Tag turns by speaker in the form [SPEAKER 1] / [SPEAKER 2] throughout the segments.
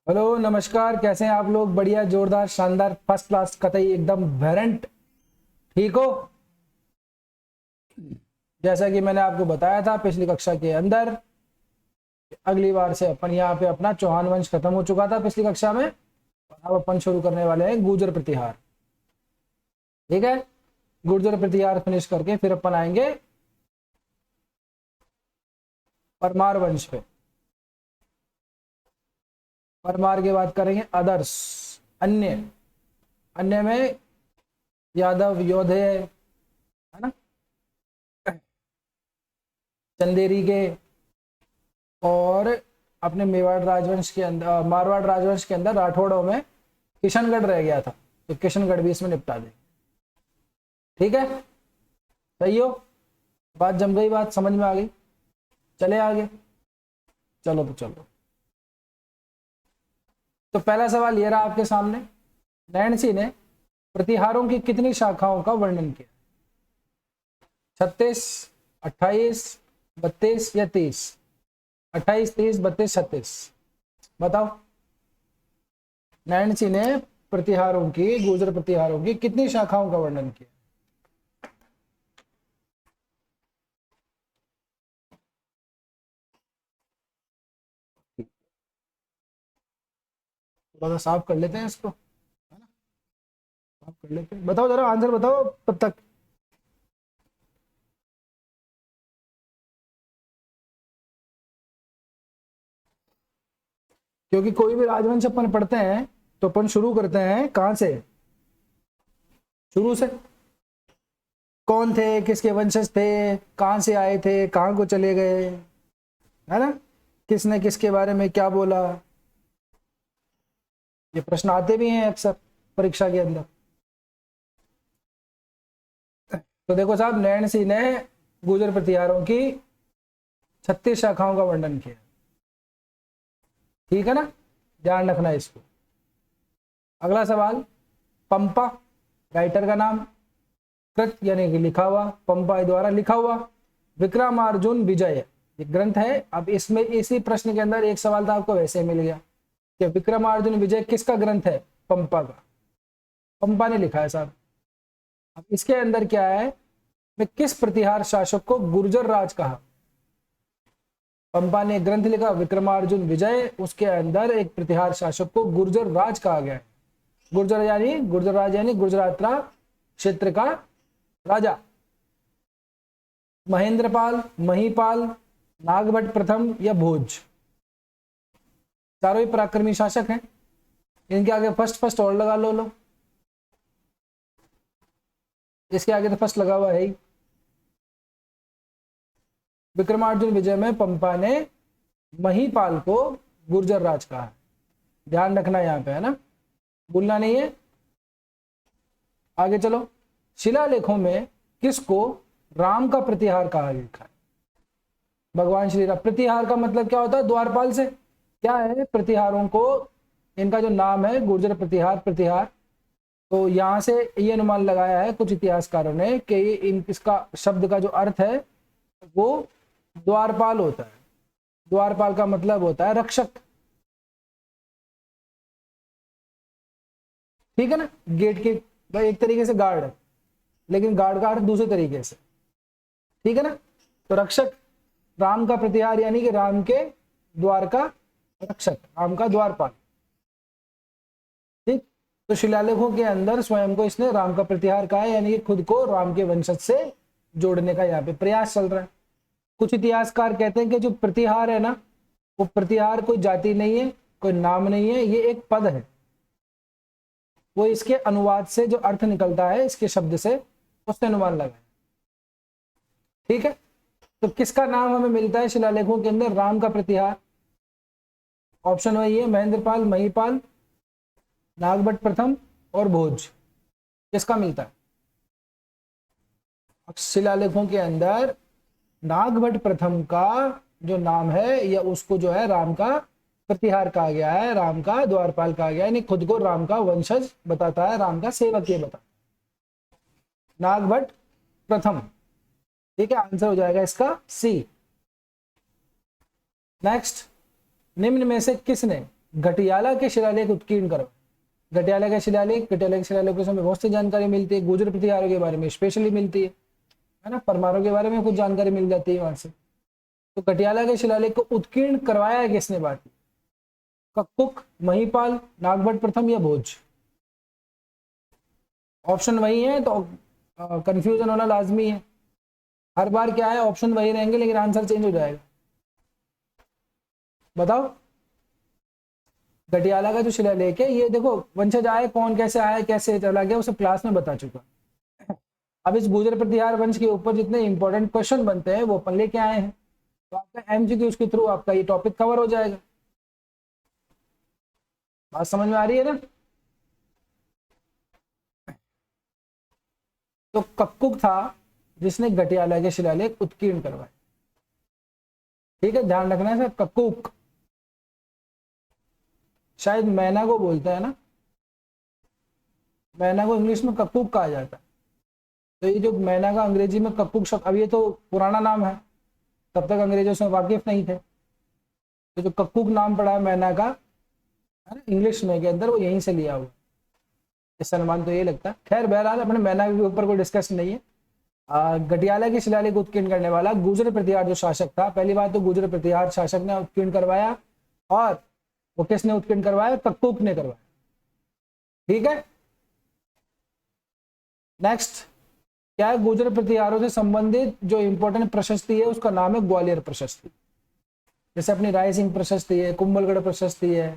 [SPEAKER 1] Hello नमस्कार, कैसे हैं आप लोग? बढ़िया, जोरदार, शानदार, फर्स्ट क्लास, कतई एकदम वेरेंट। ठीक हो? जैसा कि मैंने आपको बताया था पिछली कक्षा के अंदर, अगली बार से अपन यहाँ पे अपना चौहान वंश खत्म हो चुका था पिछली कक्षा में। अब अपन शुरू करने वाले हैं गुर्जर प्रतिहार। ठीक है, गुर्जर प्रतिहार फिनिश करके फिर अपन आएंगे परमार वंश पे। परमार के बाद करेंगे अदर्स, अन्य। अन्य में यादव, योधे, है ना, चंदेरी के, और अपने मेवाड़ राजवंश के अंदर, मारवाड़ राजवंश के अंदर राठौड़ों में किशनगढ़ रह गया था, तो किशनगढ़ भी इसमें निपटा देंगे। ठीक है, सही हो? बात जम गई, बात समझ में आ गई? चले आगे, चलो तो चलो। तो पहला सवाल ये रहा आपके सामने, नैन्सी ने प्रतिहारों की कितनी शाखाओं का वर्णन किया? 36, 28, 32 या 30? 28, 30, 32, 36, बताओ। नैन्सी ने प्रतिहारों की, गुर्जर प्रतिहारों की कितनी शाखाओं का वर्णन किया? थोड़ा सा साफ कर लेते हैं इसको, है ना? साफ कर लेते हैं, बताओ जरा, आंसर बताओ तब तक। क्योंकि कोई भी राजवंश अपन पढ़ते हैं तो अपन शुरू करते हैं कहां से? शुरू से। कौन थे, किसके वंशज थे, कहां से आए थे, कहां को चले गए, है ना, किसने किसके बारे में क्या बोला। ये प्रश्न आते भी हैं अक्सर परीक्षा के अंदर। तो देखो साहब, नैन्सी ने गुर्जर प्रतिहारों की 36 शाखाओं का वर्णन किया। ठीक है ना, ध्यान रखना इसको। अगला सवाल, पंपा राइटर का नाम, कृत यानी कि लिखा हुआ, पंपा द्वारा लिखा हुआ विक्रमार्जुन विजय ये ग्रंथ है। अब इसमें इसी प्रश्न के अंदर एक सवाल था आपको वैसे मिल गया कि विक्रमार्जुन विजय किसका ग्रंथ है? पंपा का। पंपा ने लिखा है साहब। अब इसके अंदर क्या है, मैं किस प्रतिहार शासक को गुर्जर राज कहा? पंपा ने एक ग्रंथ लिखा विक्रमार्जुन विजय, उसके अंदर एक प्रतिहार शासक को गुर्जर राज कहा गया है। गुर्जर यानी, गुर्जर राज यानी गुजरात क्षेत्र का राजा। महेंद्रपाल, महीपाल, नागभट्ट प्रथम या भोज, चारों ही पराक्रमी शासक हैं। इनके आगे फर्स्ट फर्स्ट और लगा लो। इसके आगे तो फर्स्ट लगा हुआ है ही। विक्रमार्जुन विजय में पंपा ने महीपाल को गुर्जर राज कहा है। ध्यान रखना यहाँ पे, है ना, भूलना नहीं है। आगे चलो, शिलालेखों में किसको राम का प्रतिहार कहा लिखा है? भगवान श्री राम। प्रतिहार का मतलब क्या होता है? द्वारपाल से। क्या है प्रतिहारों को, इनका जो नाम है गुर्जर प्रतिहार, प्रतिहार, तो यहां से ये अनुमान लगाया है कुछ इतिहासकारों ने कि इसका शब्द का जो अर्थ है वो द्वारपाल होता है। द्वारपाल का मतलब होता है रक्षक। ठीक है ना, गेट के भाई एक तरीके से गार्ड है, लेकिन गार्ड का अर्थ दूसरे तरीके से। ठीक है ना, तो रक्षक, राम का प्रतिहार यानी कि राम के द्वार का रक्षक, राम का द्वारपाल। ठीक, तो शिलालेखों के अंदर स्वयं को इसने राम का प्रतिहार कहा है, यानी कि खुद को राम के वंशज से जोड़ने का यहाँ पे प्रयास चल रहा है। कुछ इतिहासकार कहते हैं कि जो प्रतिहार है ना, वो प्रतिहार कोई जाति नहीं है, कोई नाम नहीं है, ये एक पद है। वो इसके अनुवाद से जो अर्थ निकलता है इसके शब्द से, उससे अनुमान लगा। ठीक है, तो किसका नाम हमें मिलता है शिलालेखों के अंदर राम का प्रतिहार? ऑप्शन वही है, महेंद्रपाल, महीपाल, नागभट्ट प्रथम और भोज। किसका मिलता है शिलालेखों के अंदर? नागभट्ट प्रथम का जो नाम है, या उसको जो है राम का प्रतिहार कहा गया है, राम का द्वारपाल कहा गया है, यानी खुद को राम का वंशज बताता है, राम का सेवक ये बताता है, नागभट्ट प्रथम। ठीक है, आंसर हो जाएगा इसका सी। नेक्स्ट, निम्न में से किसने घटियाला के शिलालेख उत्कीर्ण करवाए। घटियाला के शिलालेख के समय बहुत सी जानकारी मिलती है, गुर्जर प्रतिहारों के बारे में स्पेशली मिलती है ना, परमारों के बारे में कुछ जानकारी मिल जाती है वहां से। तो घटियाला के शिलालेख को उत्कीर्ण करवाया किसने बात की? कक्कुक, महिपाल, नागभट्ट प्रथम या भोज? ऑप्शन वही है तो कंफ्यूजन होना लाजमी है। हर बार क्या है, ऑप्शन वही रहेंगे लेकिन आंसर चेंज हो जाएगा। बताओ, घटियाला का जो शिलालेख है ये देखो, वंशज आए, कौन कैसे आया, कैसे चला गया, वो सब क्लास में बता चुका। अब इस गुर्जर प्रतिहार वंश के ऊपर जितने इंपॉर्टेंट क्वेश्चन बनते हैं वो अपन लेके आए हैं, तो आपका एमसीक्यू के थ्रू आपका ये टॉपिक कवर हो जाएगा। बात समझ में आ रही है ना? तो कक्कुक था जिसने घटियाला के शिलालेख उत्कीर्ण करवाए। ठीक है, ध्यान रखना है सर, कक्कुक। शायद मैना को बोलते हैं ना, मैना को इंग्लिश में कक्कुक कहा जाता है। तो ये जो मैना का अंग्रेजी में कक्कुक शब्द, अब ये तो पुराना नाम है, तब तक अंग्रेजों से वाकिफ नहीं थे, तो जो कक्कुक नाम पड़ा है मैना का है ना इंग्लिश में के अंदर, वो यहीं से लिया हुआ। इससे अनुमान तो ये लगता है। खैर बहरहाल अपने मैना के ऊपर कोई डिस्कस नहीं है। घटियाला के शिलालेख उत्कीर्ण करने वाला गुर्जर प्रतिहार जो शासक था, पहली बात तो गुर्जर प्रतिहार शासक ने उत्कीर्ण करवाया, और वो किसने उत्कीर्ण करवाया? कक्कुक ने करवाया। ठीक है, नेक्स्ट क्या है? गुर्जर प्रतिहारों से संबंधित जो इंपॉर्टेंट प्रशस्ति है उसका नाम है ग्वालियर प्रशस्ति। जैसे अपनी राय सिंह प्रशस्ति है, कुंभलगढ़ प्रशस्ति है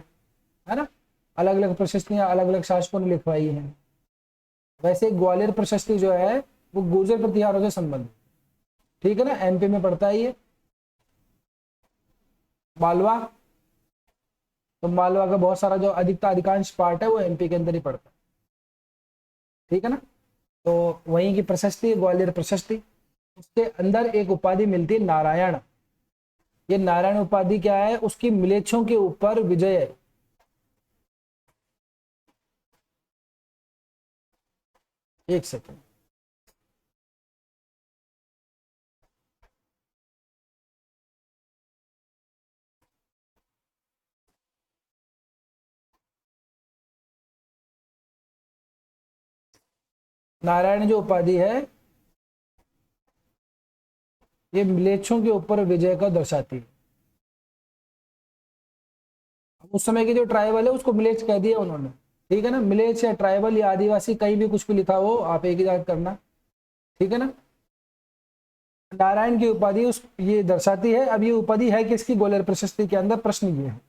[SPEAKER 1] ना, अलग अलग प्रशस्तियां अलग अलग शासकों ने लिखवाई हैं। वैसे ग्वालियर प्रशस्ति जो है वो गुर्जर प्रतिहारों से संबंधित, ठीक है ना, एमपी में पड़ता है ये। मालवा, तो मालवा का बहुत सारा जो अधिकांश पार्ट है वो एमपी के अंदर ही पड़ता है, ठीक है ना। तो वहीं की प्रशस्ति है ग्वालियर प्रशस्ति। उसके अंदर एक उपाधि मिलती है नारायण। ये नारायण उपाधि क्या है? उसकी मिलेच्छों के ऊपर विजय है। एक सेकंड, नारायण जो उपाधि है ये मिलेच्छों के ऊपर विजय का दर्शाती है। उस समय की जो ट्राइबल है उसको मिलेच्छ कह दिया उन्होंने, ठीक है ना। मिलेच्छ या ट्राइबल या आदिवासी कहीं भी कुछ भी लिखा हो, आप एक ही याद करना, ठीक है ना। नारायण की उपाधि उस ये दर्शाती है। अब ये उपाधि है किसकी? ग्वालियर प्रशस्ति के अंदर प्रश्न ये है,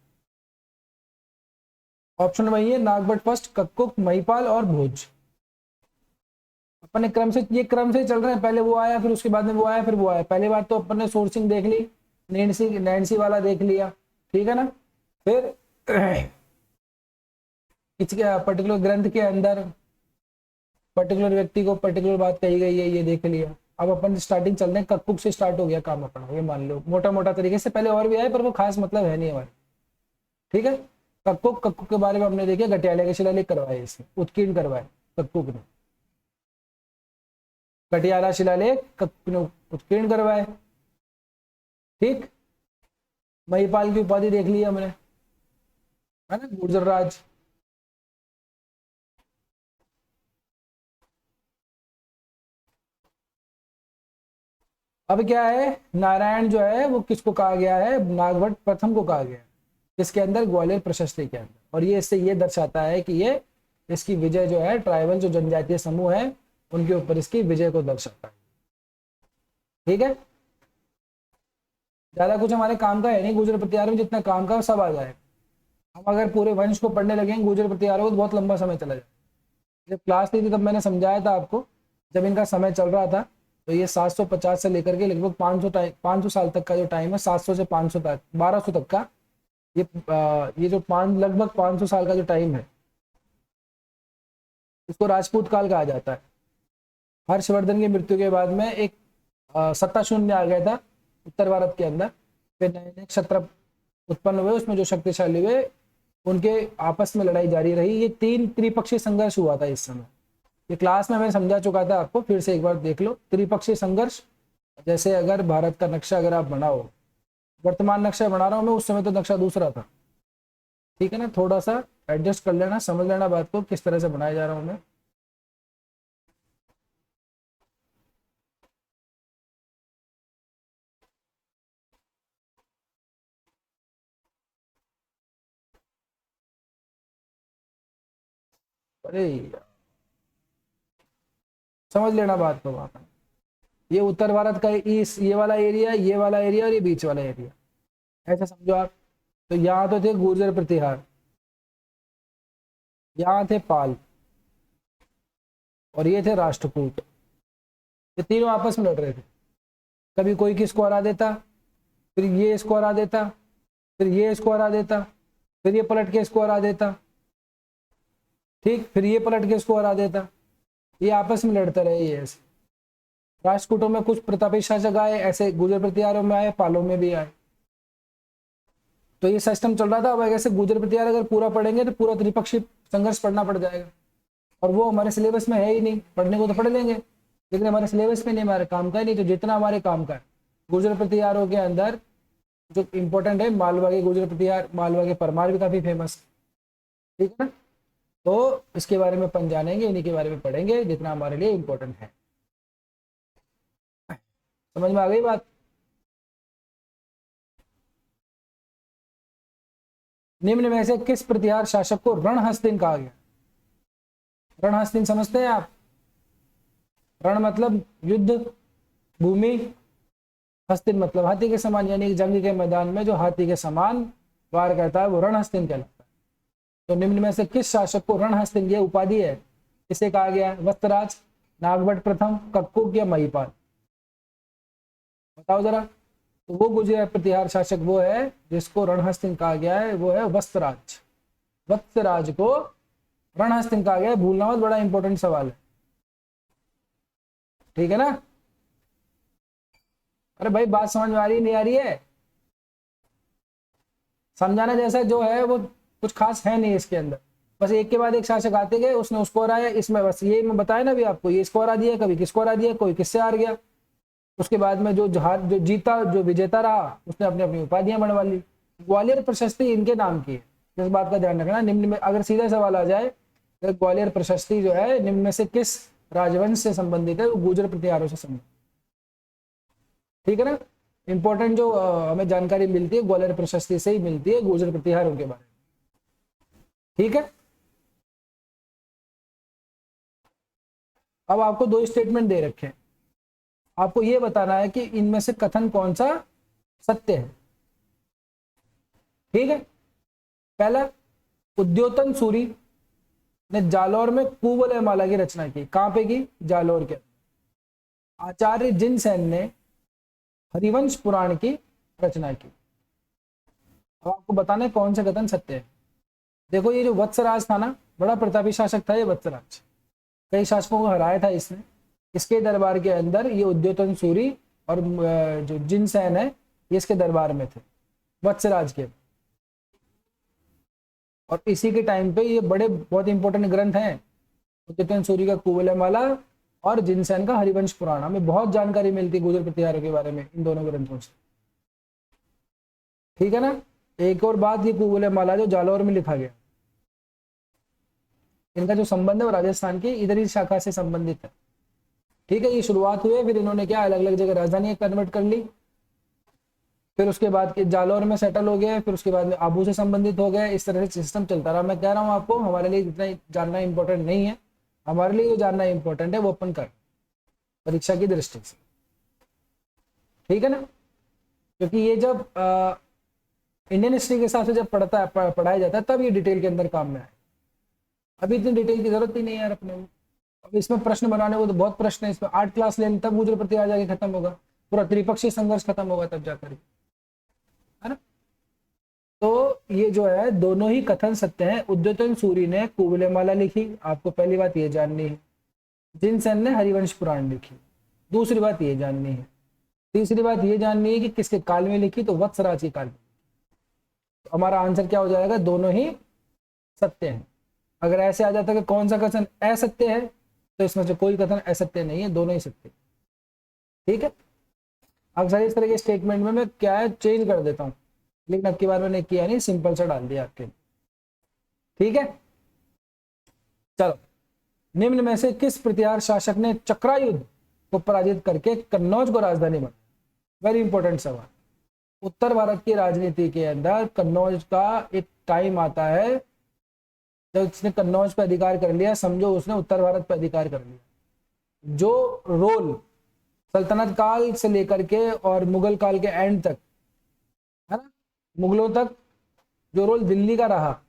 [SPEAKER 1] ऑप्शन वही है, नागभट्ट फर्स्ट, कक्कुक, महिपाल और भोज। अपने क्रम से ये क्रम से चल रहे हैं, पहले वो आया, फिर उसके बाद में वो आया, फिर वो आया। पहली बार तो अपन ने सोर्सिंग देख ली, नैन्सी वाला देख लिया, ठीक है ना। फिर इसके पर्टिकुलर ग्रंथ के अंदर पर्टिकुलर व्यक्ति को पर्टिकुलर बात कही गई है, ये देख लिया। अब अपन स्टार्टिंग चल रहे हैं, कक्कुक से स्टार्ट हो गया काम अपना, ये मान लो मोटा मोटा तरीके से। पहले और भी आए पर वो खास मतलब है नहीं हमारे, ठीक है। कक्कुक के बारे में हमने देखा, घटियाला के शिलालेख करवाए, इसने उत्कीर्ण करवाए कक्कुक ने। घटियाला शिलालेख कक्कुक ने उत्कीर्ण करवाए, ठीक। महिपाल की उपाधि देख ली हमने, है ना, गुर्जर राज। अब क्या है, नारायण जो है वो किसको कहा गया है? नागभट्ट प्रथम को कहा गया है, इसके अंदर ग्वालियर प्रशस्ति के अंदर। और ये इससे ये दर्शाता है कि ये इसकी विजय जो है, ट्राइबल जो जनजातीय समूह है उनके ऊपर इसकी विजय को दर्शाता है, ठीक है। ज्यादा कुछ हमारे काम का है नहीं, गुर्जर प्रतिहार में जितना काम का सब आ जाएगा। हम अगर पूरे वंश को पढ़ने लगेंगे गुर्जर प्रतिहारों को तो बहुत लंबा समय चला जाए। जब क्लास ली थी तब मैंने समझाया था आपको, जब इनका समय चल रहा था तो ये 750 से लेकर के लगभग 500 साल तक का जो टाइम है, 700 से 500 तक, 1200 तक का, ये जो लगभग 500 साल का जो टाइम है इसको राजपूत काल कहा जाता है। हर्षवर्धन की मृत्यु के बाद में एक सत्ता शून्य आ गया था उत्तर भारत के अंदर। फिर नए नए क्षत्र उत्पन्न हुए, उसमें जो शक्तिशाली हुए उनके आपस में लड़ाई जारी रही। ये 3 त्रिपक्षीय संघर्ष हुआ था इस समय। ये क्लास में मैंने समझा चुका था आपको, फिर से एक बार देख लो। त्रिपक्षीय संघर्ष, जैसे अगर भारत का नक्शा अगर आप बनाओ, वर्तमान नक्शा बना रहा हूं मैं, उस समय तो नक्शा दूसरा था, ठीक है ना, थोड़ा सा एडजस्ट कर लेना, समझ लेना बात को किस तरह से बनाया जा रहा हूं मैं। अरे यार, समझ लेना बात को वहां पर। ये उत्तर भारत का इस ये वाला एरिया, ये वाला एरिया और ये बीच वाला एरिया, ऐसा समझो आप। तो यहाँ तो थे गुर्जर प्रतिहार, यहाँ थे पाल, और ये थे राष्ट्रकूट। ये तीनों आपस में लड़ रहे थे। कभी कोई किसको हरा देता, फिर ये इसको हरा देता, फिर ये इसको हरा देता, फिर ये पलट के इसको हरा देता, ठीक, फिर ये पलट के इसको हरा देता। ये आपस में लड़ते रहे ये ऐसे। राष्ट्रकूटों में कुछ प्रतापी शासक आए, ऐसे गुर्जर प्रतिहारों में आए, पालों में भी आए। तो ये सिस्टम चल रहा था। अब ऐसे गुर्जर प्रतिहार अगर पूरा पढ़ेंगे तो पूरा त्रिपक्षीय संघर्ष पढ़ना पड़ जाएगा, और वो हमारे सिलेबस में है ही नहीं। पढ़ने को तो पढ़ लेंगे, लेकिन हमारे सिलेबस में नहीं, हमारे काम का ही नहीं। तो जितना हमारे काम का है गुर्जर प्रतिहारों के अंदर जो इम्पोर्टेंट है, मालवा के गुर्जर प्रतिहार, मालवा के परमार भी काफी फेमस, ठीक है ना। तो इसके बारे में अपन जानेंगे, इन्हीं के बारे में पढ़ेंगे जितना हमारे लिए इम्पोर्टेंट है। समझ में आ गई बात। निम्न में से किस प्रतिहार शासक को रणहस्तिन कहा गया? रणहस्तिन समझते हैं आप? रण मतलब युद्ध भूमि, हस्तिन मतलब हाथी के समान, यानी जंग के मैदान में जो हाथी के समान वार करता है वो रणहस्तिन कहलाता है। तो निम्न में से किस शासक को रणहस्तिन ये उपाधि है, इसे कहा गया है? वत्सराज, नागभट्ट प्रथम, कक्कुक या महिपाल? बताओ जरा। तो वो गुर्जर प्रतिहार शासक वो है जिसको रणहस्तिन कहा गया है, वो है वत्सराज। वत्सराज को रणहस्तिन कहा गया है। भूलना मत, बड़ा इंपॉर्टेंट सवाल है, ठीक है ना। अरे भाई बात समझ में आ रही नहीं आ रही है? समझाना जैसा जो है वो कुछ खास है नहीं इसके अंदर। बस एक के बाद एक शासक आते गए, उसने उसको हराया, इसमें बस ये मैं बताया ना अभी आपको, ये इसको हरा दिया, कभी किसको हरा दिया, कोई किससे हार गया। उसके बाद में जो जीता, जो विजेता रहा, उसने अपनी अपनी उपाधियां बनवा ली। ग्वालियर प्रशस्ति इनके नाम की है, इस बात का ध्यान रखना। निम्न में अगर सीधा सवाल आ जाए तो ग्वालियर प्रशस्ति जो है निम्न में से किस राजवंश से संबंधित है? वो गुर्जर प्रतिहारों से संबंधित, ठीक है ना। इंपॉर्टेंट जो हमें जानकारी मिलती है ग्वालियर प्रशस्ति से ही मिलती है, गुर्जर प्रतिहारों के बारे में, ठीक है। अब आपको दो स्टेटमेंट दे रखे हैं, आपको यह बताना है कि इनमें से कथन कौन सा सत्य है, ठीक है। पहला, उद्योतन सूरी ने जालौर में कुवलय माला की रचना की। कहां पे की? जालौर के। आचार्य जिनसेन ने हरिवंश पुराण की रचना की। अब आपको बताना है कौन सा कथन सत्य है। देखो ये जो वत्सराज था ना, बड़ा प्रतापी शासक था ये वत्सराज, कई शासकों को हराया था इसने। इसके दरबार के अंदर ये उद्योतन सूरी और जो जिनसेन है ये इसके दरबार में थे, वत्सराज के। और इसी के टाइम पे ये बड़े बहुत इंपॉर्टेंट ग्रंथ हैं, उद्योतन सूरी का कुवलय माला और जिनसेन का हरिवंश पुराण। हमें बहुत जानकारी मिलती है गुर्जर प्रतिहारों के बारे में इन दोनों ग्रंथों से, ठीक है ना। एक और बात, ये कुवलय माला जो जालौर में लिखा गया, इनका जो संबंध है वो राजस्थान की इधर ही शाखा से संबंधित है, ठीक है। ये शुरुआत हुई, फिर इन्होंने क्या अलग अलग जगह राजधानी कन्वर्ट कर ली, फिर उसके बाद जालौर में सेटल हो गए, फिर उसके बाद में आबू से संबंधित हो गए। इस तरह से सिस्टम चलता रहा। मैं कह रहा हूँ आपको, हमारे लिए इतना जानना इंपॉर्टेंट नहीं है, हमारे लिए जो जानना इंपॉर्टेंट है वो अपन कर परीक्षा की दृष्टि से, ठीक है ना। क्योंकि ये जब इंडियन हिस्ट्री के हिसाब से जब पढ़ाया जाता है तब ये डिटेल के अंदर काम में आए। अभी इतनी डिटेल की जरूरत ही नहीं है यार अपने को। अब इसमें प्रश्न बनाने को तो बहुत प्रश्न है, इसमें 8 क्लास लेने तब गुर्जर प्रतिहार जाके खत्म होगा, पूरा त्रिपक्षीय संघर्ष खत्म होगा तब जाकर, है ना। तो ये जो है दोनों ही कथन सत्य हैं। उद्योतन सूरी ने कुवलय माला लिखी, आपको पहली बात ये जाननी है। जिनसेन ने हरिवंश पुराण लिखी, दूसरी बात ये जाननी है। तीसरी बात ये जाननी है कि किसके काल में लिखी, तो वत्सराज के काल में। तो हमारा आंसर क्या हो जाएगा? दोनों ही सत्य हैं। अगर ऐसे आ जाता है कि कौन सा कथन असत्य है, तो इसमें से कोई कथन असत्य नहीं है, दोनों ही सत्य, ठीक है। अक्सर इस तरह के स्टेटमेंट में मैं क्या है चेंज कर देता हूँ, लेकिन अब की बार मैंने किया नहीं, सिंपल सा डाल दिया आपके। ठीक है, चलो। निम्न में से किस प्रतिहार शासक ने चक्रायुद्ध को पराजित करके कन्नौज को राजधानी बनाया? वेरी इंपॉर्टेंट सवाल। उत्तर भारत की राजनीति के अंदर कन्नौज का एक टाइम आता है जब उसने कन्नौज पे अधिकार कर लिया, समझो उसने उत्तर भारत पे अधिकार कर लिया। जो रोल सल्तनत काल से लेकर के और मुगल काल के एंड तक, है ना, मुगलों तक जो रोल दिल्ली का रहा,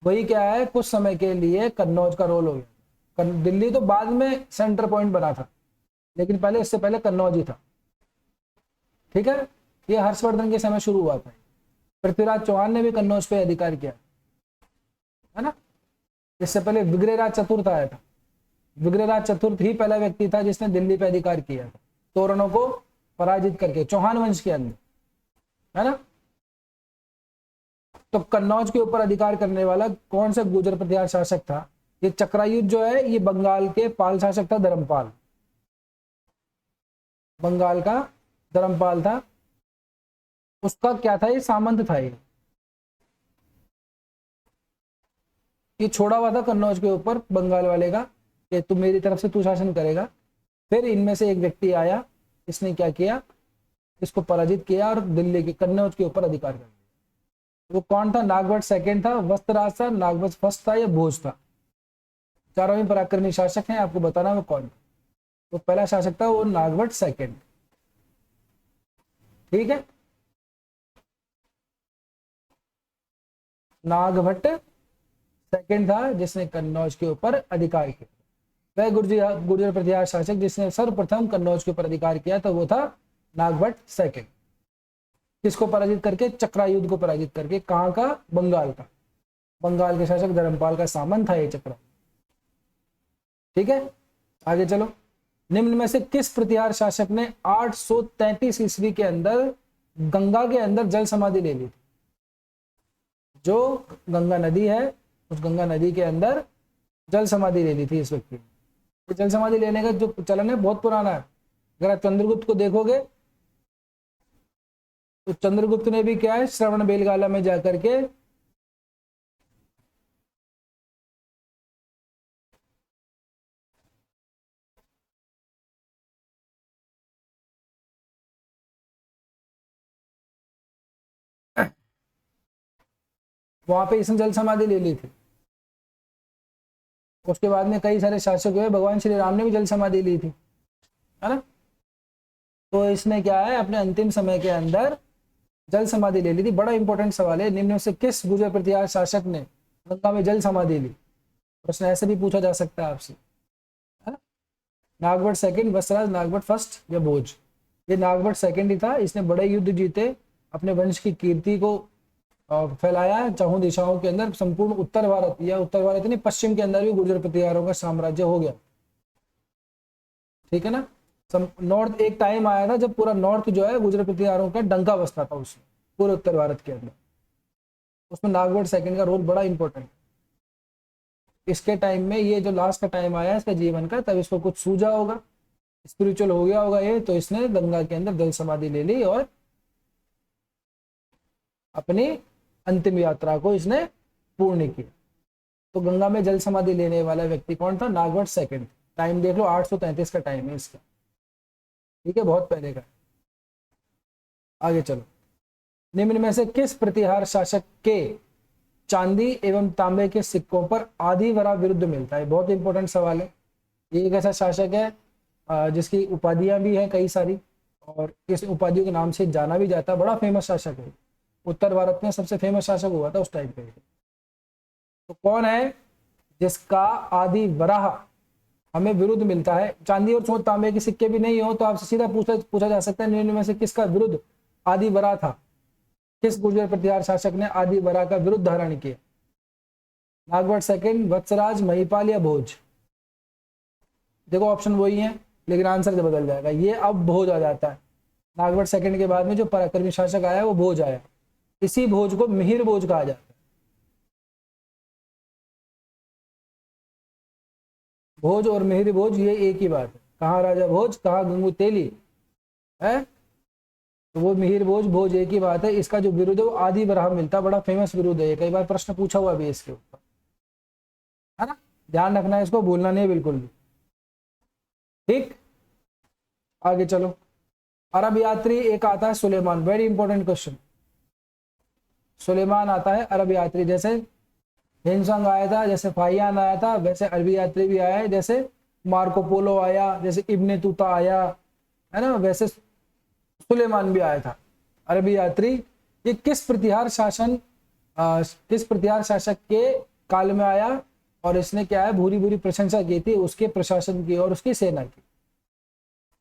[SPEAKER 1] वही क्या है, कुछ समय के लिए कन्नौज का रोल हो गया। दिल्ली तो बाद में सेंटर पॉइंट बना था, लेकिन पहले, इससे पहले कन्नौज ही था। ठीक है, ये हर्षवर्धन के समय शुरू हुआ था। पृथ्वीराज चौहान ने भी कन्नौज पे अधिकार किया, है ना। इससे पहले विग्रहराज चतुर्थ आया था। विग्रहराज चतुर्थ ही पहला व्यक्ति था जिसने दिल्ली पे अधिकार किया था, तोरणों को पराजित करके, चौहान वंश के अंदर, है ना। तो कन्नौज के ऊपर अधिकार करने वाला कौन सा गुर्जर प्रतिहार शासक था? ये चक्रायुद्ध जो है, ये बंगाल के पाल शासक था, धर्मपाल। बंगाल का धर्मपाल था, उसका क्या था, ये सामंत था। ये छोड़ा हुआ था कन्नौज के ऊपर बंगाल वाले का कि तू मेरी तरफ से तू शासन करेगा। फिर इनमें से एक व्यक्ति आया, इसने क्या किया, इसको पराजित किया और दिल्ली के कन्नौज के ऊपर अधिकार कर लिया। वो कौन था? नागभट्ट सेकंड था, वस्त्रराज था, नागभट्ट फर्स्ट था या भोज था? चारों ही पराक्रमी शासक हैं, आपको बताना वो कौन था। तो पहला शासक था वो नागभट्ट सेकंड। ठीक है, नागभट्ट सेकंड था जिसने कन्नौज के ऊपर अधिकार किया। वह गुर्जर प्रतिहार शासक जिसने सर्वप्रथम कन्नौज के ऊपर अधिकार किया था वो था नागभट्ट सेकंड। किसको पराजित करके? चक्रायुद्ध को पराजित करके। कहां का? बंगाल का। बंगाल के शासक धर्मपाल का सामंत था ये चक्रायुद्ध। ठीक है, आगे चलो। निम्न में से किस प्रतिहार शासक ने 833 ईस्वी के अंदर गंगा के अंदर जल समाधि ले ली थी? जो गंगा नदी है, उस गंगा नदी के अंदर जल समाधि ले ली थी इस व्यक्ति ने। जल समाधि लेने का जो चलन है बहुत पुराना है। अगर आप चंद्रगुप्त को देखोगे तो चंद्रगुप्त ने भी क्या है, श्रवण बेलगाला में जाकर के वहां पे इसने जल समाधि ले ली थी। उसके बाद में कई सारे शासक हुए, भगवान श्री राम ने भी जल समाधि ली थी, है ना। तो इसने क्या है, अपने अंतिम समय के अंदर जल समाधि ले ली थी। बड़ा इंपॉर्टेंट सवाल है, निम्न में से किस गुर्जर प्रतिहार शासक ने गंगा में जल समाधि ली? प्रश्न ऐसे भी पूछा जा सकता है आपसे, है ना। नागभट्ट सेकंड, वत्सराज, नागभट्ट फर्स्ट या भोज? ये नागभट्ट सेकंड ही था। इसने बड़े युद्ध जीते, अपने वंश की कीर्ति को फैलाया चारों दिशाओं के अंदर। संपूर्ण उत्तर भारत, या उत्तर भारत नहीं, पश्चिम के अंदर भी गुर्जर प्रतिहारों का साम्राज्य हो गया। ठीक है ना। नॉर्थ एक टाइम आया था जब पूरा नॉर्थ जो है गुर्जर प्रतिहारों का डंका बसता था उसमें, पूरे उत्तर भारत के अंदर। उसमें नागभट्ट सेकंड का रोल बड़ा इंपॉर्टेंट। इसके टाइम में, ये जो लास्ट का टाइम आया इसका जीवन का, तब इसको कुछ सूझा होगा, स्पिरिचुअल हो गया होगा ये, तो इसने गंगा के अंदर जल समाधि ले ली और अपनी अंतिम यात्रा को इसने पूर्ण किया। तो गंगा में जल समाधि लेने वाला व्यक्ति कौन था? नागभट्ट सेकंड। टाइम देख लो, 833 का टाइम है इसका। ठीक है, बहुत पहले का। आगे चलो। निम्न में से किस प्रतिहार शासक के चांदी एवं तांबे के सिक्कों पर आदि वरा विरुद्ध मिलता है? बहुत इंपॉर्टेंट सवाल है। ये एक ऐसा शासक है जिसकी उपाधियां भी हैं कई सारी, और इस उपाधियों के नाम से जाना भी जाता है। बड़ा फेमस शासक है, उत्तर भारत में सबसे फेमस शासक हुआ था उस टाइम पे। तो कौन है जिसका आदि वराह हमें विरुद्ध मिलता है? चांदी और तांबे के सिक्के भी नहीं हो तो आपसे सीधा पूछा जा सकता है, निम्न में से किसका विरुद्ध आदि वराह था? किस गुर्जर प्रतिहार शासक ने आदि वराह का विरुद्ध धारण किया? नागभट्ट सेकंड, वत्सराज, महिपाल या भोज? देखो ऑप्शन वही है, लेकिन आंसर जो बदल जाएगा। ये अब भोज आ जाता है। नागभट्ट सेकंड के बाद में जो पराक्रमी शासक आया वो भोज आया। इसी भोज को मिहिर भोज कहा जाता है। भोज और मिहिर भोज ये एक ही बात है। कहाँ राजा भोज, कहाँ गंगू तेली है। तो वो मिहिर भोज, भोज एक ही बात है। इसका जो विरुद्ध है वो आदि वराह मिलता, बड़ा फेमस विरुद्ध है, कई बार प्रश्न पूछा हुआ भी इसके ऊपर, है ना। ध्यान रखना है, इसको भूलना नहीं है बिल्कुल भी। ठीक, आगे चलो। अरब यात्री एक आता है Sulaiman, very important question. Sulaiman आता है अरब यात्री, जैसे हिंसंग आया था, जैसे फाहियान आया था, वैसे अरबी यात्री भी आया है। जैसे मार्को पोलो आया, जैसे इब्ने तूता आया, है ना, वैसे सुलेमान भी आया था अरबी यात्री। ये किस प्रतिहार शासक के काल में आया, और इसने क्या है, भूरी भूरी प्रशंसा की थी उसके प्रशासन की और उसकी सेना की।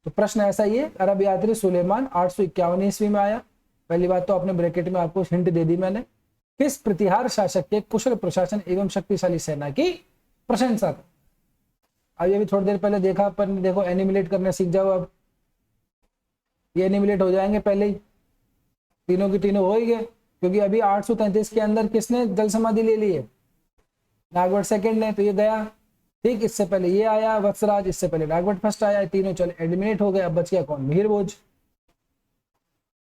[SPEAKER 1] तो प्रश्न ऐसा ही है, अरब यात्री सुलेमान 851 ईस्वी में आया। पहली बात तो अपने ब्रैकेट में आपको हिंट दे दी मैंने। किस प्रतिहार शासक के कुशल प्रशासन एवं शक्तिशाली सेना की प्रशंसा कर। अब ये भी थोड़ी देर पहले देखा अपन, देखो एनिमिलेट करना सीख जाओ। अब ये एनिमिलेट हो जाएंगे पहले ही, तीनों की तीनों हो ही गए, क्योंकि अभी 833 के अंदर किसने जल समाधि ले ली है, नागवट सेकंड ने, तो ये गया। ठीक, इससे पहले ये आया वत्सराज, इससे पहले नागवट फर्स्ट आया, तीनों चले एलिमिनेट हो गए। अब बच गया कौन, मिहिर भोज।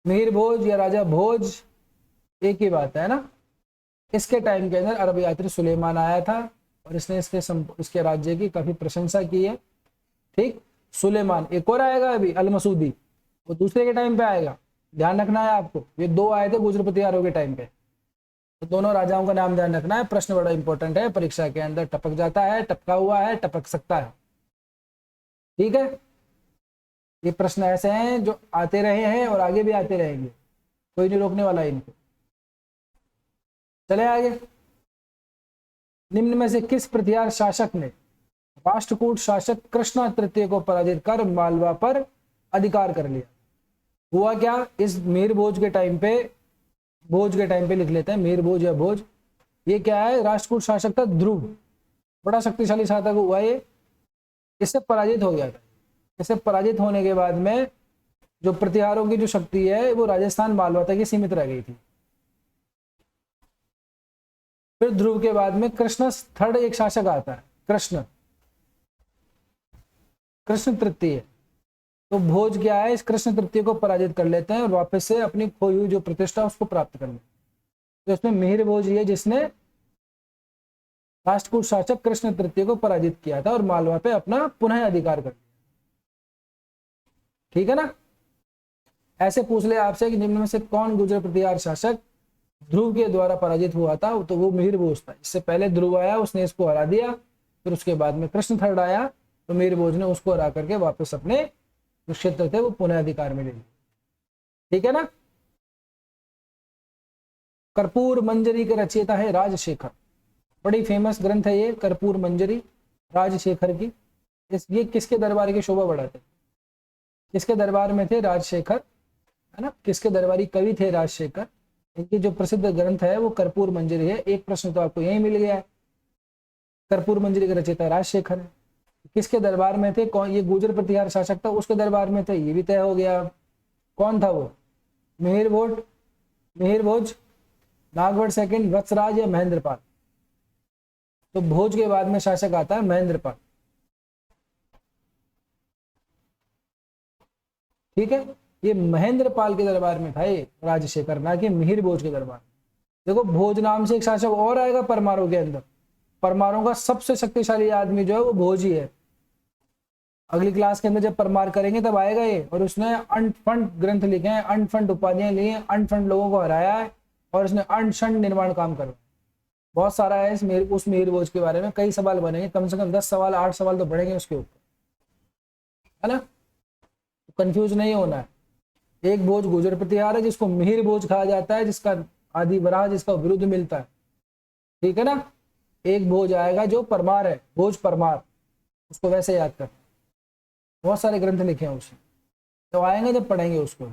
[SPEAKER 1] मिहिर भोज या राजा भोज एक ही बात है ना। इसके टाइम के अंदर अरब यात्री सुलेमान आया था और इसने इसके राज्य की काफी प्रशंसा की है। ठीक, सुलेमान एक और आएगा अभी, अल मसूदी, वो दूसरे के टाइम पे आएगा, ध्यान रखना है आपको। ये दो आए थे गुजर प्रतिहारों के टाइम पे, तो दोनों राजाओं का नाम ध्यान रखना है। प्रश्न बड़ा इंपॉर्टेंट है, परीक्षा के अंदर टपक जाता है, टपका हुआ है, टपक सकता है। ठीक है, ये प्रश्न ऐसे हैं जो आते रहे हैं और आगे भी आते रहेंगे, कोई नहीं रोकने वाला इनको। चले आगे। निम्न में से किस प्रतिहार शासक ने राष्ट्रकूट शासक कृष्णा तृतीय को पराजित कर मालवा पर अधिकार कर लिया। हुआ क्या, इस मिहिर भोज के टाइम पे, भोज के टाइम पे लिख लेते हैं, मिहिर भोज या भोज, ये क्या है, राष्ट्रकूट शासक था ध्रुव, बड़ा शक्तिशाली शासक हुआ ये, इससे पराजित हो गया था। इससे पराजित होने के बाद में जो प्रतिहारों की जो शक्ति है वो राजस्थान मालवा तक ही सीमित रह गई थी। फिर ध्रुव के बाद में कृष्ण थर्ड एक शासक आता है, कृष्ण तृतीय। तो भोज क्या है, इस कृष्ण तृतीय को पराजित कर लेते हैं और वापस से अपनी खोई हुई जो प्रतिष्ठा उसको प्राप्त कर लेते हैं। तो इसमें मिहिर भोज ही है जिसने राष्ट्रकूट शासक कृष्ण तृतीय को पराजित किया था और मालवा पे अपना पुनः अधिकार कर लिया। ठीक है ना। ऐसे पूछ ले आपसे कि निम्न में से कौन गुजर प्रतिहार शासक ध्रुव के द्वारा पराजित हुआ था, तो वो मिहिर भोज था। इससे पहले ध्रुव आया, उसने इसको हरा दिया, फिर उसके बाद में कृष्ण थर्ड आया, तो मिहिर भोज ने उसको हरा करके वापस अपने जो क्षेत्र थे वो पुनः अधिकार में ले लिए। ठीक है ना। कर्पूर मंजरी के रचयिता है राजशेखर, बड़ी फेमस ग्रंथ है ये कर्पूर मंजरी राजशेखर की। ये किसके दरबार की शोभा बढ़ाते, किसके दरबार में थे, राजशेखर, है ना, किसके दरबारी कवि थे राजशेखर। इनकी जो प्रसिद्ध ग्रंथ है वो कर्पूर मंजरी है। एक प्रश्न तो आपको यही मिल गया है, कर्पूर मंजरी के रचयिता राजशेखर है। किसके दरबार में थे, कौन, ये गुर्जर प्रतिहार शासक था, उसके दरबार में थे, ये भी तय हो गया। कौन था वो, मिहिर भोज, नागवट सेकंड, वत्सराज या महेंद्रपाल। तो भोज के बाद में शासक आता है महेंद्रपाल। ठीक है, ये महेंद्रपाल के दरबार में था ये राजशेखर, ना कि मिहिर भोज के दरबार। देखो भोज नाम से एक शासक और आएगा परमारों के अंदर, परमारों का सबसे शक्तिशाली आदमी जो है वो भोज ही है। अगली क्लास के अंदर जब परमार करेंगे तब आएगा ये। और उसने अनफंड ग्रंथ लिखे हैं, अनफंड उपाधियां ली हैं, अनफंड लोगों को हराया है और उसने अनशंड निर्माण काम करवाया। बहुत सारा है उस मिहिर भोज के बारे में, कई सवाल बनेंगे, कम से कम 10 सवाल 8 सवाल तो बढ़ेंगे उसके ऊपर, है ना। तो कंफ्यूज नहीं होना है। एक भोज गुर्जर प्रतिहार है जिसको मिहिर भोज कहा जाता है, जिसका आदि वराह जिसका विरुद्ध मिलता है। ठीक है ना। एक भोज आएगा जो परमार है, भोज परमार, उसको वैसे याद कर, बहुत सारे ग्रंथ लिखे हैं उसने, तो आएंगे जब पढ़ेंगे उसको।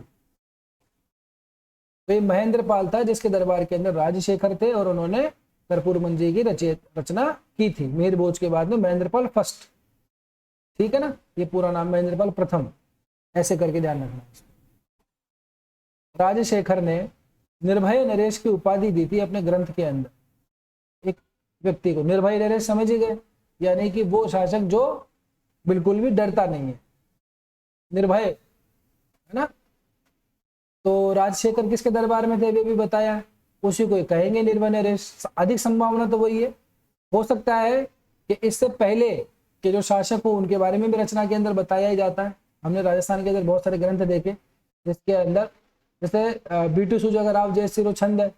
[SPEAKER 1] तो ये महेंद्रपाल था जिसके दरबार के अंदर राजशेखर थे और उन्होंने कर्पूर मंजरी की रचना की थी। मिहिर भोज के बाद में महेंद्रपाल फर्स्ट। ठीक है ना, ये पूरा नाम महेंद्रपाल प्रथम, ऐसे करके ध्यान रखना। राजशेखर ने निर्भय नरेश की उपाधि दी थी अपने ग्रंथ के अंदर। एक व्यक्ति को निर्भय नरेश समझ गए, यानी कि वो शासक जो बिल्कुल भी डरता नहीं है, निर्भय, है ना। तो राजशेखर किसके दरबार में थे वे भी बताया, उसी को कहेंगे निर्भय नरेश। अधिक संभावना तो वही है। हो सकता है कि इससे पहले के जो शासक हो उनके बारे में भी रचना के अंदर बताया ही जाता है। हमने राजस्थान के अंदर बहुत सारे ग्रंथ देखे जिसके अंदर, जैसे बीटू सुजागा राव जयसिंह छंद है,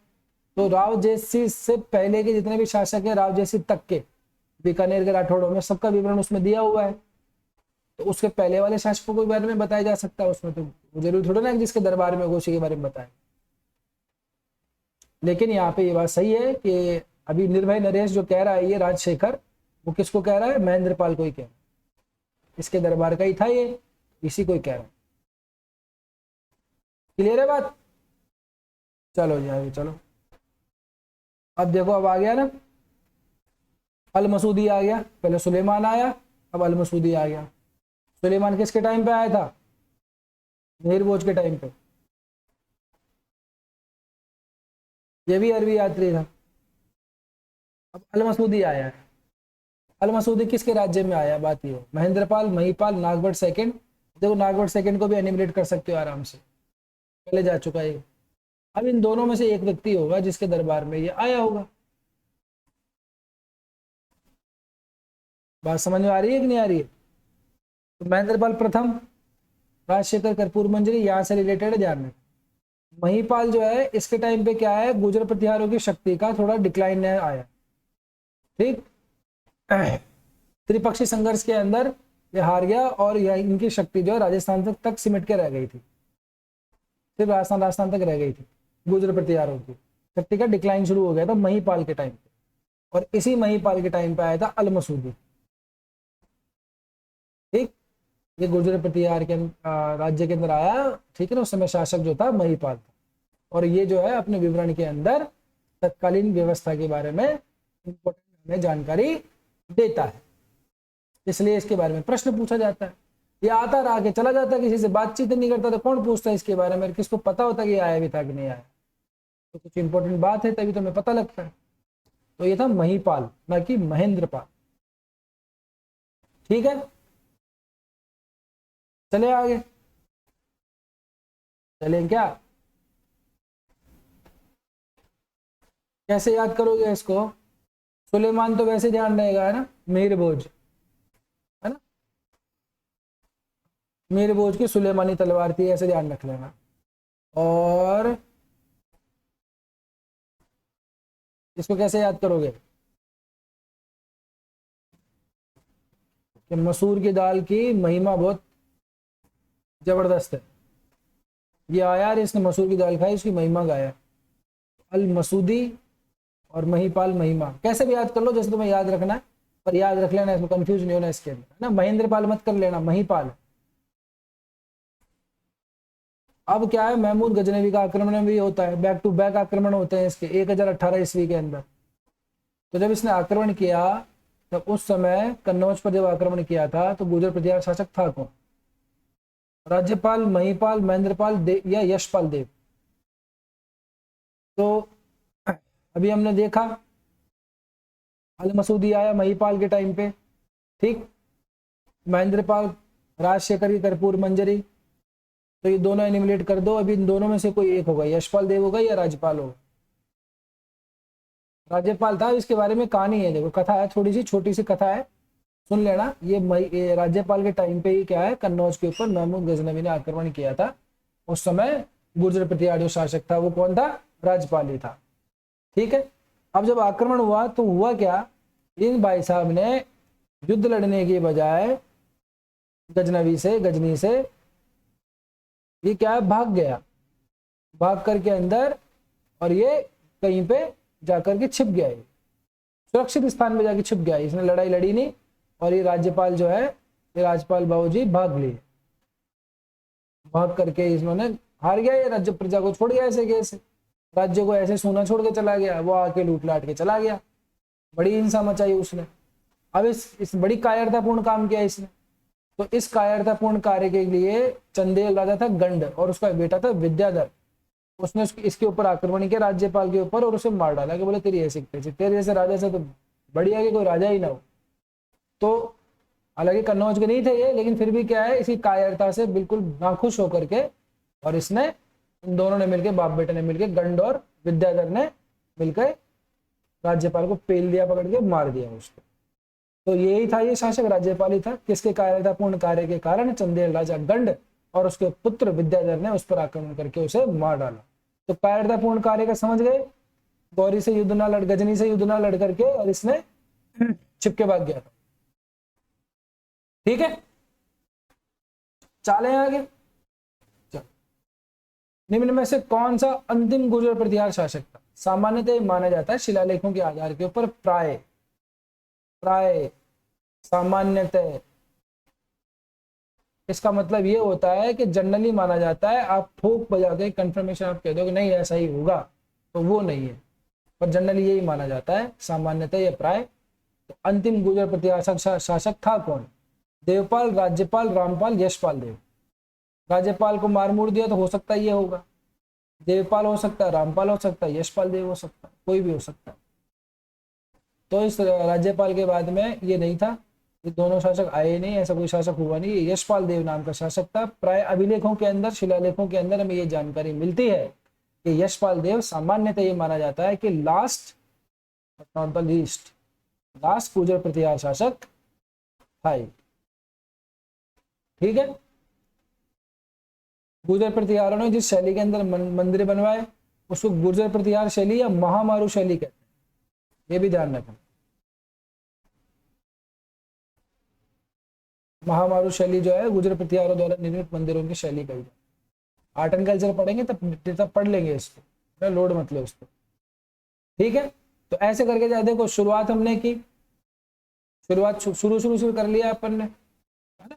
[SPEAKER 1] तो राव जयसिंह से पहले के जितने भी शासक है राव जयसिंह तक के बीकानेर के राठौड़ों में सबका विवरण उसमें दिया हुआ है। तो उसके पहले वाले शासकों के बारे में बताया जा सकता है उसमें, तो जरूरी थोड़ा ना जिसके दरबार में उसी के बारे में बताए। लेकिन यहाँ पे ये बात सही है कि अभी निर्भय नरेश जो कह रहा है ये राजशेखर, वो किसको कह रहा है, महेंद्रपाल को ही कह रहा है, इसके दरबार का ही था ये, इसी को ही कह रहा है। क्लियर है बात? चलो जी आगे चलो। अब देखो अब आ गया ना, अल मसूदी आ गया, पहले सुलेमान आया, अब अल मसूदी आ गया। सुलेमान किसके टाइम पे आया था, मिहिर भोज के टाइम पे, ये भी अरबी यात्री था। अब अल मसूदी आया है। अल मसूदी किसके राज्य में आया, बात ये हो, महेंद्रपाल, महिपाल, नागभट्ट सेकंड। देखो नागभट्ट सेकंड को भी एनिमिनेट कर सकते हो आराम से, पहले जा चुका है। अब इन दोनों में से एक व्यक्ति होगा जिसके दरबार में ये आया होगा। बात समझ में आ रही है कि नहीं आ रही है? तो महेंद्रपाल प्रथम, राजशेखर कर्पूर मंजरी यहाँ से रिलेटेड है, ध्यान में। महिपाल जो है इसके टाइम पे क्या है, गुर्जर प्रतिहारों की शक्ति का थोड़ा डिक्लाइन आया, ठीक। त्रिपक्षी संघर्ष के अंदर ये हार गया और यह इनकी शक्ति जो है राजस्थान तक सिमट के रह गई थी, सिर्फ राजस्थान तक रह गई थी। गुर्जर प्रतिहारों की शक्ति का डिक्लाइन शुरू हो गया था महिपाल के टाइम पे, और इसी महिपाल के टाइम पे आया था अल मसूदी, ठीक। ये गुर्जर प्रतिहार के राज्य के अंदर आया, ठीक है ना। उस समय शासक जो था महिपाल था, और ये जो है अपने विवरण के अंदर तत्कालीन व्यवस्था के बारे में इंपॉर्टेंट हमें जानकारी देता है, इसलिए इसके बारे में प्रश्न पूछा जाता है। ये आता रहा के चला जाता, किसी से बातचीत नहीं करता, तो कौन पूछता है इसके बारे में, किसको पता होता कि आया भी था कि नहीं आया। तो कुछ इंपॉर्टेंट बात है तभी तो हमें पता लगता है। तो ये था महिपाल, ना कि महेंद्रपाल, ठीक है। चले आगे, चलें क्या, कैसे याद करोगे इसको। सुलेमान तो वैसे ध्यान रहेगा, है ना, मिहिर भोज, है ना, मिहिर भोज की सुलेमानी तलवार थी, ऐसे ध्यान रख लेना। और इसको कैसे याद करोगे कि मसूर की दाल की महिमा बहुत जबरदस्त है। ये आया, इसने मसूर की दाल खाई, इसकी महिमा गाया। अल मसूदी और महिपाल, महिमा कैसे भी याद कर लो, जैसे तुम्हें याद रखना है, पर याद रख लेना, इसमें कंफ्यूज नहीं होना इसके अंदर, है ना। महेंद्रपाल मत कर लेना, महिपाल। अब क्या है, महमूद गजनवी का आक्रमण भी होता है, बैक टू बैक आक्रमण होते हैं इसके 1018 ईस्वी के अंदर। तो जब इसने आक्रमण किया, तब उस समय कन्नौज पर जब आक्रमण किया था, तो गुर्जर प्रतिहार शासक था कौन, राज्यपाल, महिपाल, महेंद्रपाल देव या यशपाल देव। तो अभी हमने देखा अल मसूदी आया महिपाल के टाइम पे, ठीक। महेंद्रपाल, राजशेखर की कर्पूर मंजरी, तो ये दोनों एनिमिनेट कर दो। अभी इन दोनों में से कोई एक होगा, यशपाल देव होगा या राज्यपाल होगा। राज्यपाल था, इसके बारे में कहानी है, देखो कथा है, थोड़ी सी छोटी सी कथा है, सुन लेना। ये राज्यपाल के टाइम पे ही क्या है, कन्नौज के ऊपर महमूद गजनवी ने आक्रमण किया था। उस समय गुर्जर प्रतिहार जो शासक था वो कौन था, राज्यपाल ही था, ठीक है। अब जब आक्रमण हुआ तो हुआ क्या, इन भाई साहब ने युद्ध लड़ने की बजाय गजनी से ये क्या है, भाग गया, भाग करके अंदर, और ये कहीं पे जाकर के छिप गया, ये सुरक्षित स्थान पे जाके छिप गया। इसने लड़ाई लड़ी नहीं, और ये राज्यपाल जो है, ये राज्यपाल बाबूजी भाग लिए, भाग करके इन्होंने हार गया, ये राज्य प्रजा को छोड़ गया, ऐसे कैसे राज्य को ऐसे सोना छोड़ के चला गया, वो आके लूट लाट के चला गया। बड़ी हिंसा मचाई उसने। अब इस बड़ी कायरतापूर्ण काम किया इसने। तो इस कायरतापूर्ण कार्य के लिए चंदेल राजा था गंड, और उसका बेटा था विद्याधर। उसने इसके ऊपर आक्रमण किया राज्यपाल के ऊपर, और उसे मार डाला कि बोले तेरी ऐसी कैसे, तेरे जैसे राजा से तो बढ़िया कि कोई राजा ही ना हो। तो हालांकि कन्नौज के नहीं थे ये, लेकिन फिर भी क्या है, इसी कायरता से बिल्कुल नाखुश होकर के, और इसने इन दोनों ने मिलकर, बाप बेटे ने मिलकर, गंड और विद्याधर ने मिलकर राज्यपाल को पेल दिया, पकड़ के मार दिया उसको। तो यही था, ये शासक राज्यपाल ही था। किसके कायरतापूर्ण कार्य के कारण चंदेल राजा गंड और उसके पुत्र विद्याधर ने उस पर आक्रमण करके उसे मार डाला। तो कायरतापूर्ण कार्य का समझ गए, गौरी से युद्ध ना लड़, गजनी से युद्ध ना लड़ करके और इसने छिपके भाग गया था। ठीक है, चले आगे। निम्न में से कौन सा अंतिम गुर्जर प्रतिहार शासक था? सामान्यतः माना जाता है शिलालेखों के आधार के ऊपर, प्राय सामान्यतः, इसका मतलब ये होता है कि जनरली माना जाता है। आप ठोक बजा के कंफर्मेशन आप कह दो कि नहीं ऐसा ही होगा, तो वो नहीं है, पर जनरली यही माना जाता है, सामान्यतः या प्राय। तो अंतिम गुर्जर प्रतिहार शासक था कौन? देवपाल, राज्यपाल, रामपाल, यशपाल देव। राज्यपाल को मार मुड़ दिया तो हो सकता है ये होगा, देवपाल हो सकता है, रामपाल हो सकता है, यशपाल देव हो सकता है, कोई भी हो सकता है। तो इस राज्यपाल के बाद में ये नहीं था, ये दोनों शासक आए नहीं, ऐसा कोई शासक हुआ नहीं। ये यशपाल देव नाम का शासक था। प्राय अभिलेखों के अंदर, शिलालेखों के अंदर हमें ये जानकारी मिलती है कि यशपाल देव सामान्यतः ये माना जाता है कि last but not the least, last Gurjara Pratihara शासक था। ठीक है, गुर्जर प्रतिहारों ने जिस शैली के अंदर मंदिर बनवाए उसको गुर्जर प्रतिहार शैली या महामारू शैली कहते हैं, ये भी ध्यान रखना। महामारू शैली जो है गुर्जर प्रतिहारों द्वारा निर्मित मंदिरों की शैली कही जाती है। आर्ट एंड कल्चर पढ़ेंगे तब पढ़ लेंगे इसको, लोड मत लो इसको। ठीक है, तो ऐसे करके जाए। देखो शुरुआत हमने की, शुरुआत शुरू कर लिया अपन ने, है ना।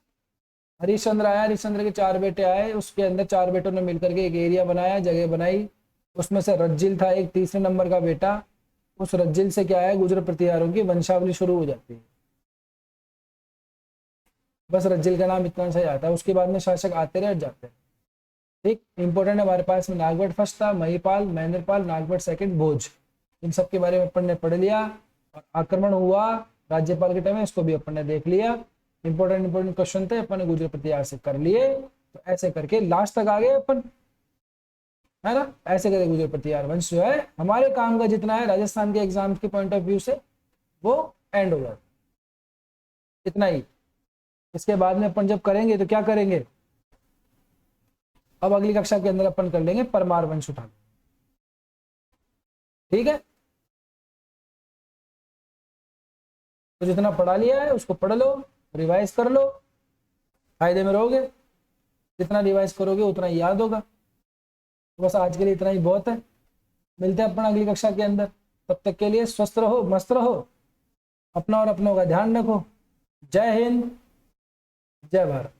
[SPEAKER 1] हरिश्चंद्र आया, हरिश्चंद्र के 4 बेटे आए, उसके अंदर 4 बेटों ने मिलकर के एक एरिया बनाया, जगह बनाई। उसमें से रज्जिल था एक तीसरे नंबर का बेटा। उस रज्जिल से क्या है, गुर्जर प्रतिहारों की वंशावली शुरू हो जाती है। बस रज्जिल का नाम इतना सही आता है, उसके बाद में शासक आते रहे जाते हैं। ठीक, इंपॉर्टेंट है हमारे पास में नागभट्ट फर्स्ट था, महिपाल, महेंद्रपाल, नागभट्ट सेकंड, भोज। इन सब के बारे में अपन ने पढ़ लिया। और आक्रमण हुआ राज्यपाल के टाइम में, इसको भी अपन ने देख लिया। इंपॉर्टेंट क्वेश्चन थे, अपन ने गुर्जर प्रतिहार से कर लिए। तो ऐसे करके लास्ट तक आ गए अपन, है ना। ऐसे करके गुर्जर प्रतिहार वंश जो है हमारे काम का जितना है राजस्थान के एग्जाम के पॉइंट ऑफ व्यू से वो एंड हो गया, इतना ही। इसके बाद में अपन जब करेंगे तो क्या करेंगे, अब अगली कक्षा के अंदर अपन कर लेंगे परमार वंश उठा। ठीक है, तो जितना पढ़ा लिया है उसको पढ़ लो, रिवाइज कर लो, फायदे में रहोगे। जितना रिवाइज करोगे उतना याद होगा। तो बस आज के लिए इतना ही बहुत है, मिलते हैं अपन अगली कक्षा के अंदर। तब तक के लिए स्वस्थ रहो, मस्त रहो, अपना और अपनों का ध्यान रखो। जय हिंद, जय भारत।